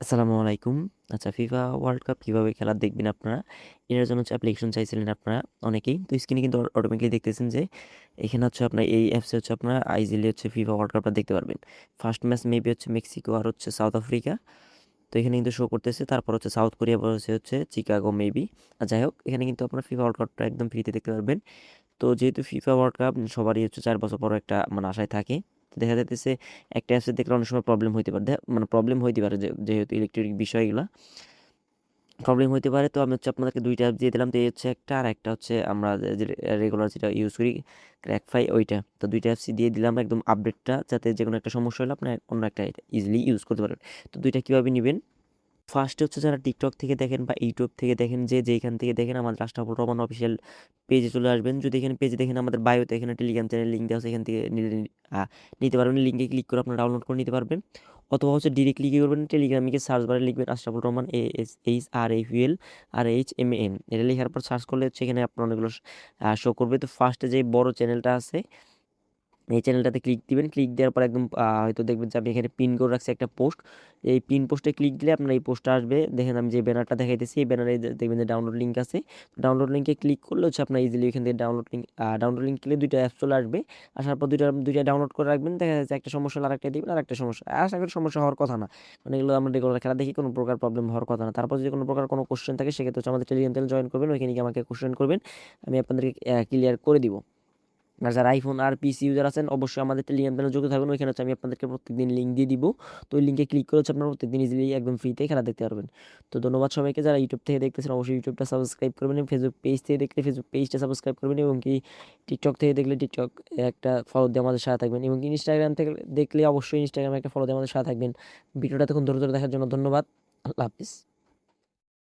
আসসালামু আলাইকুম। আচ্ছা, ফিফা ওয়ার্ল্ড কাপ কিভাবে খেলা দেখবেন আপনারা? এটার জন্য হচ্ছে অ্যাপ্লিকেশন চাইছিলেন আপনারা অনেকেই। তো স্ক্রিনে কিন্তু অটোমেটিক্যালি দেখতেছেন যে এখানে হচ্ছে আপনার এই অ্যাপসে হচ্ছে আপনারা ইজিলি হচ্ছে ফিফা ওয়ার্ল্ড কাপটা দেখতে পারবেন। ফার্স্ট ম্যাচ মেবি হচ্ছে মেক্সিকো আর হচ্ছে সাউথ আফ্রিকা। তো এখানে কিন্তু শো করতেছে। তারপর হচ্ছে সাউথ কোরিয়া ভার্সেস হচ্ছে চিকাগো মেবি। যাই হোক, এখানে কিন্তু আপনারা ফিফা ওয়ার্ল্ড কাপটা একদম ফ্রিতে দেখতে পারবেন। তো যেহেতু ফিফা ওয়ার্ল্ড কাপ সবারই হচ্ছে ৪ বছর পর একটা মানে আশায় থাকে। তো দেখা যাইতেছে একটা অ্যাপসে দেখলে অনেক সময় প্রবলেম হইতে পারে। মানে প্রবলেম হইতে পারে যেহেতু ইলেকট্রিক বিষয়গুলা প্রবলেম হইতে পারে। তো আমি হচ্ছে আপনাদেরকে ২ টা অ্যাপ দিয়ে দিলাম। তো এই হচ্ছে একটা, আর একটা হচ্ছে আমরা যে রেগুলার যেটা ইউজ করি ক্র্যাকফাই ওইটা। তো ২ টা অ্যাপসই দিয়ে দিলাম একদম আপডেটটা, যাতে যেকোনো একটা সমস্যা হলে আপনার অন্য একটা ইজিলি ইউজ করতে পারবেন। তো ২ টা কীভাবে নিবেন? ফার্স্টে হচ্ছে যারা টিকটক থেকে দেখেন বা ইউটিউব থেকে দেখেন, যে যেইখান থেকে দেখেন আমাদের আশরাফুল রহমান অফিসিয়াল পেজে চলে আসবেন। যদি এখানে পেজে দেখেন আমাদের বায়োতে এখানে টেলিগ্রাম চ্যানেল লিঙ্ক দেওয়া আছে, এখান থেকে নিতে পারবেন। লিঙ্কে ক্লিক করে আপনারা ডাউনলোড করে নিতে পারবেন। অথবা হচ্ছে ডিরেক্টলি কী করবেন, টেলিগ্রামে গিয়ে সার্চ বারে লিখবেন আশরাফুল রহমান ASHRAFUL এটা লেখার পর সার্চ করলে হচ্ছে এখানে আপনার অনেকগুলো শো করবে। তো ফার্স্টে যে বড় চ্যানেলটা আছে এই চ্যানেলটাতে ক্লিক দিবেন। ক্লিক দেওয়ার পর একদম হয়তো দেখবেন যে আমি এখানে পিন করে রাখছি একটা পোস্ট। এই পিন পোস্টে ক্লিক দিলে আপনার এই পোস্টটা আসবে। দেখেন আমি যে ব্যানারটা দেখাইতেছি, এই ব্যানারে দেখবেন যে ডাউনলোড লিঙ্ক আছে। ডাউনলোড লিঙ্কে ক্লিক করলে হচ্ছে আপনার ইজিলি এখান থেকে ডাউনলোড লিঙ্ক ক্লিক ২টা অ্যাপ চলে আসবে। আসার পর দুইটা ডাউনলোড করে রাখবেন। দেখা যাচ্ছে একটা সমস্যা হলে আরেকটা দিবেন, আরেকটা সমস্যা আশা করি সমস্যা হওয়ার কথা না। মানে এগুলো আমরা রেগুলার খেলা দেখি, কোনো প্রকার প্রবলেম হওয়ার কথা না। তারপর যদি কোনো প্রকার কোনো কোশ্চেন থাকে সেক্ষেত্রে হচ্ছে আমাদের টেলিগ্রাম চ্যানেল জয়েন করবেন, ওইখানে গিয়ে আমাকে কোশ্চেন করবেন, আমি আপনাদেরকে ক্লিয়ার করে দিব। আর যারা আইফোন আর পিসি ইউজার আছেন অবশ্যই আমাদের টেলিগ্রাম চ্যানেলে যুক্ত থাকবেন। ওইখানে হচ্ছে আমি আপনাদেরকে প্রত্যেকদিন লিঙ্ক দিয়ে দিব। তো ওই লিঙ্কে ক্লিক করে হচ্ছে আপনারা প্রত্যেকদিন ইজিলি একদম ফ্রিতে খেলা দেখতে পারবেন। তো ধন্যবাদ সবাইকে। যারা ইউটিউব থেকে দেখতেছেন অবশ্যই ইউটিউবটা সাবস্ক্রাইব করবেন, এবং ফেসবুক পেজ থেকে দেখলে ফেসবুক পেজটা সাবস্ক্রাইব করবেন, এবং কি টিকটক থেকে দেখলে টিকটক একটা ফলো দিয়ে আমাদের সাথে থাকবেন, এবং কি ইনস্টাগ্রাম থেকে দেখলে অবশ্যই ইনস্টাগ্রামে একটা ফলো দিয়ে আমাদের সাথে থাকবেন। ভিডিওটা তখন ধৈর্য ধরে দেখার জন্য ধন্যবাদ। আল্লাহ হাফিজ।